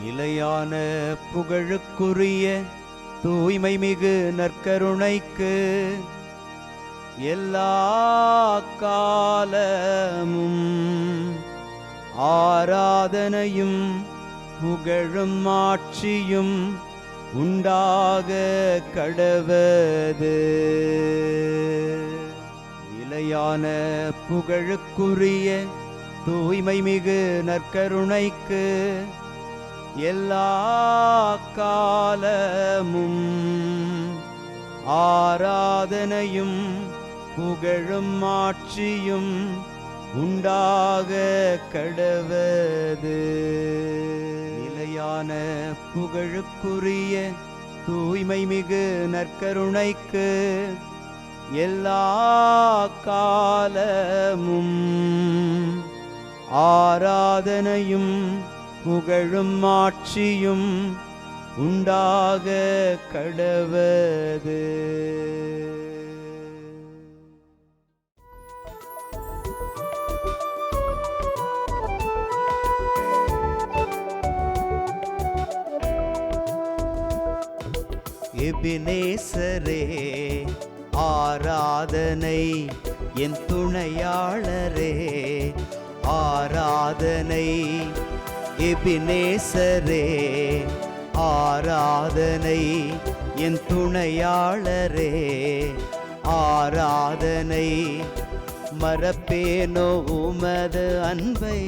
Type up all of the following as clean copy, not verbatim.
நிலையான புகழுக்குரிய தூய்மை மிகு நற்கருணைக்கு எல்லா காலமும் ஆராதனையும் புகழும் ஆட்சியும் உண்டாக கடவது. நிலையான புகழுக்குரிய தூய்மை மிகு நற்கருணைக்கு எல்லா காலமும் ஆராதனையும் புகழும் ஆட்சியும் உண்டாக கடவது. நிலையான புகழுக்குரிய தூய்மை மிகு நற்கருணைக்கு எல்லா காலமும் ஆராதனையும் புகழும் ஆட்சியும் உண்டாக கடவது. எபினேசரே ஆராதனை, என் துணையாளரே ஆராதனை. எபினேசரே ஆராதனை, என் துணையாளரே ஆராதனை. மறப்பேனோ உமது அன்பை,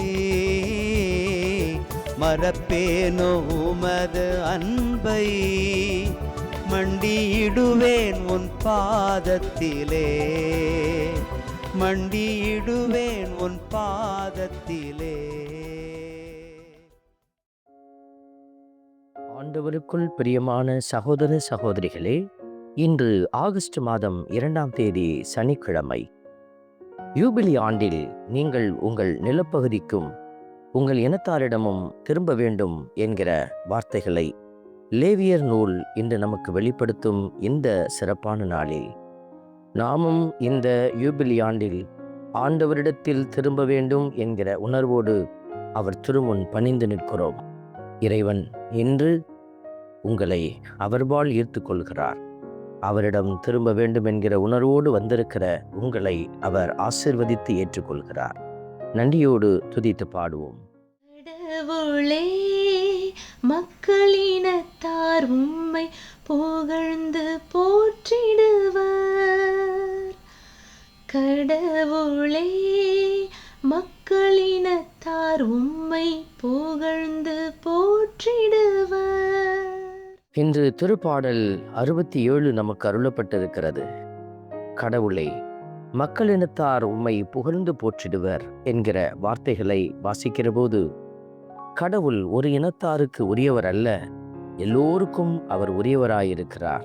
மறப்பேனோ உமது அன்பை. மண்டியிடுவேன் உன் பாதத்திலே, மண்டியிடுவேன் உன் பாதத்திலே. ஆண்டவருக்குள் பிரியமான சகோதர சகோதரிகளே, இன்று ஆகஸ்ட் மாதம் 2ஆம் தேதி சனிக்கிழமை. யூபிலி ஆண்டில் நீங்கள் உங்கள் நிலப்பகுதிக்கும் உங்கள் இனத்தாரிடமும் திரும்ப வேண்டும் என்கிற வார்த்தைகளை லேவியர் நூல் இன்று நமக்கு வெளிப்படுத்தும் இந்த சிறப்பான நாளில் நாமும் இந்த யூபிலி ஆண்டில் ஆண்டவரிடத்தில் திரும்ப வேண்டும் என்கிற உணர்வோடு அவர் திருமுன் பணிந்து நிற்கிறோம். இறைவன் இன்று உங்களை அவர்பால் ஈர்த்து கொள்கிறார். அவரிடம் திரும்ப வேண்டும் என்கிற உணர்வோடு வந்திருக்கிற உங்களை அவர் ஆசீர்வதித்து ஏற்றுக்கொள்கிறார். நன்றியோடு துதித்து பாடுவோம். கடவுளே, மக்களினத்தார் உம்மை புகழ்ந்து போற்றிடுவர். கடவுளே, மக்களினத்தார் உம்மை புகழ்ந்து போற்றிடுவர். இன்று திருப்பாடல் 67 நமக்கு அருளப்பட்டிருக்கிறது. கடவுளே, மக்களினத்தார் உம்மை புகழ்ந்து போற்றிடுவர் என்கிற வார்த்தைகளை வாசிக்கிற போது, கடவுள் ஒரு இனத்தாருக்கு உரியவர் அல்ல, எல்லோருக்கும் அவர் உரியவராயிருக்கிறார்.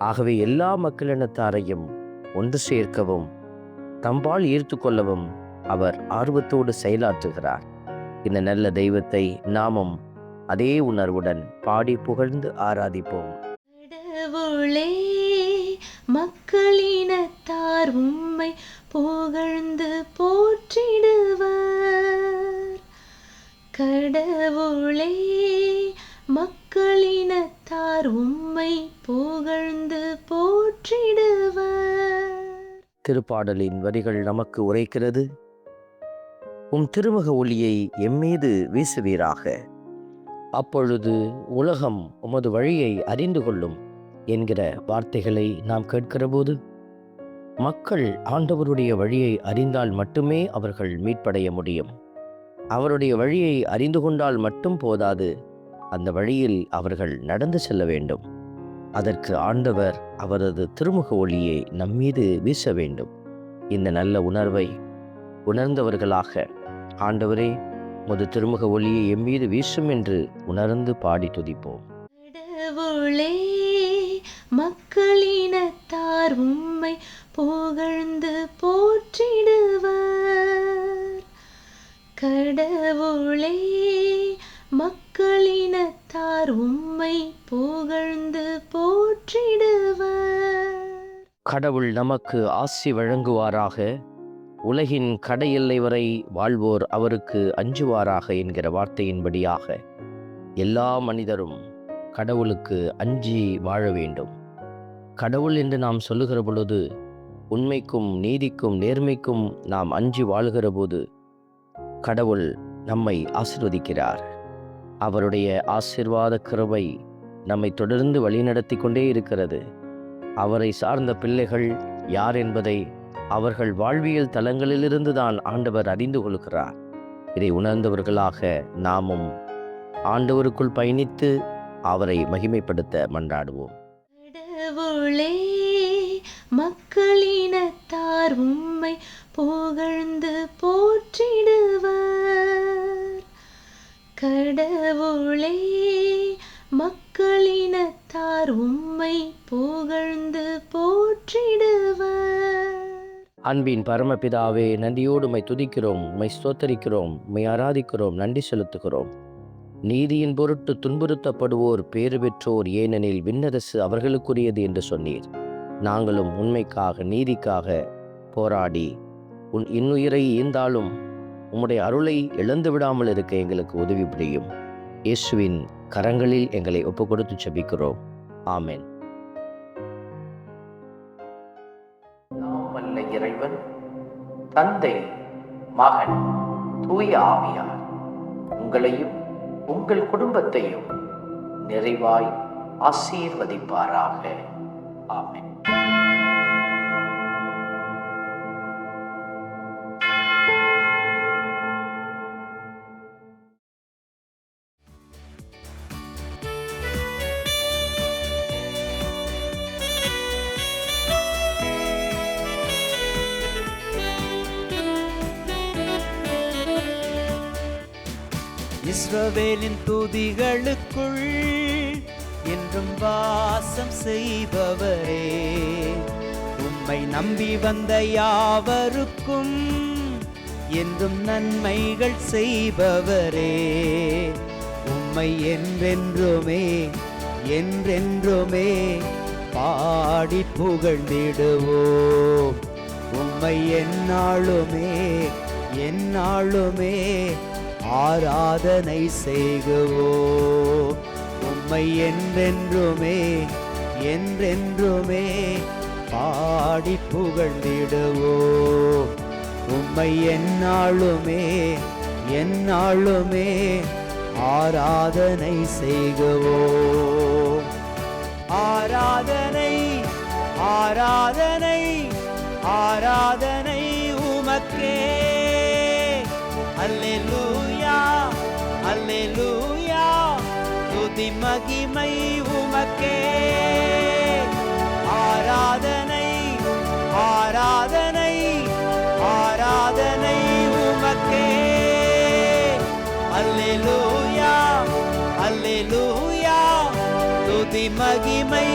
ஆகவே எல்லா மக்களினத்தாரையும் ஒன்று சேர்க்கவும் தம்பால் ஈர்த்து கொள்ளவும் அவர் ஆர்வத்தோடு செயலாற்றுகிறார். இந்த நல்ல தெய்வத்தை நாமும் அதே உணர்வுடன் பாடி புகழ்ந்து ஆராதிப்போம். கடவுளே, மக்களினத்தார் உம்மை புகழ்ந்து போற்றிடுவர். கடவுளே, மக்களினத்தார் உம்மை புகழ்ந்து போற்றிடுவர். திருப்பாடலின் வரிகள் நமக்கு உரைக்கிறது. உம் திருமுக ஒளியை எம்மீது வீசுவீராக, அப்பொழுது உலகம் உமது வழியை அறிந்து கொள்ளும் என்கிற வார்த்தைகளை நாம் கேட்கிற போது, மக்கள் ஆண்டவருடைய வழியை அறிந்தால் மட்டுமே அவர்கள் மீட்படைய முடியும். அவருடைய வழியை அறிந்து கொண்டால் மட்டும் போதாது, அந்த வழியில் அவர்கள் நடந்து செல்ல வேண்டும். அதற்கு ஆண்டவர் அவரது திருமுக ஒளியை நம்மீது வீச வேண்டும். இந்த நல்ல உணர்வை உணர்ந்தவர்களாக, ஆண்டவரே உமது திருமுக ஒளியை எம்மீது வீசும் என்று உணர்ந்து பாடி துதிப்போம். கடவுளே, மக்களினத்தார் உம்மை புகழ்ந்து போற்றிடுவர். கடவுளே, மக்களினத்தார் உம்மை புகழ்ந்து போற்றிடுவர். கடவுள் நமக்கு ஆசி வழங்குவாராக. உலகின் கடை எல்லை வரை வாழ்வோர் அவருக்கு அஞ்சுவாராக என்கிற வார்த்தையின்படியாக எல்லா மனிதரும் கடவுளுக்கு அஞ்சி வாழ வேண்டும். கடவுள் என்று நாம் சொல்லுகிற பொழுது உண்மைக்கும் நீதிக்கும் நேர்மைக்கும் நாம் அஞ்சி வாழ்கிற போது கடவுள் நம்மை ஆசீர்வதிக்கிறார். அவருடைய ஆசீர்வாத கிருபை நம்மை தொடர்ந்து வழிநடத்தி கொண்டே இருக்கிறது. அவரை சார்ந்த பிள்ளைகள் யார் என்பதை அவர்கள் வாழ்வியல் தலங்களிலிருந்து தான் ஆண்டவர் அறிந்து கொள்கிறார். இதை உணர்ந்தவர்களாக நாமும் ஆண்டவருக்குள் பயணித்து அவரை மகிமைப்படுத்த மன்றாடுவோம். கடவுளே, மக்களினத்தார் உம்மை புகழ்ந்து போற்றிடுவர். கடவுளே, மக்களினத்தார் உம்மை புகழ்ந்து போற்றிடுவர். அன்பின் பரமபிதாவே, நன்றியோடு உம்மை துதிக்கிறோம், உம்மை ஸ்தோத்தரிக்கிறோம், உம்மை ஆராதிக்கிறோம், நன்றி செலுத்துகிறோம். நீதியின் பொருட்டு துன்புறுத்தப்படுவோர் பேறு பெற்றோர், ஏனெனில் விண்ணரசு அவர்களுக்குரியது என்று சொன்னீர். நாங்களும் உண்மைக்காக நீதிக்காக போராடி இன்னுயிரை ஈந்தாலும் உம்முடைய அருளை இழந்து விடாமல் இருக்க எங்களுக்கு உதவி புரியும். இயேசுவின் கரங்களில் எங்களை ஒப்பு கொடுத்து செபிக்கிறோம். ஆமென். வல்ல இறைவன் தந்தை, மகன், தூய ஆவியார் உங்களையும் உங்கள் குடும்பத்தையும் நிறைவாய் ஆசீர்வதிப்பாராக. ஆமென். இஸ்ரவேலின் துதிகளுக்குள் என்றும் வாசம் செய்பவரே, உம்மை நம்பி வந்த யாவருக்கும் என்றும் நன்மைகள் செய்பவரே, உம்மை என்றென்றுமே என்றென்றுமே பாடி புகழ்ந்திடுவோம். உம்மை எந்நாளுமே எந்நாளுமே ஆராதனை செய்குவோம். உம்மை என்றென்றுமே என்றென்றுமே பாடி புகழ்ந்திடுவோம். உம்மை எந்நாளுமே எந்நாளுமே ஆராதனை செய்குவோம். ஆராதனை ஆராதனை ஆராதனை உமக்கே. அல்லேலூயா அல்லேலூயா, துதி மகிமை உமக்கே. ஆராதனை ஆராதனை ஆராதனை உமக்கே. அல்லேலூயா அல்லேலூயா, துதி மகிமை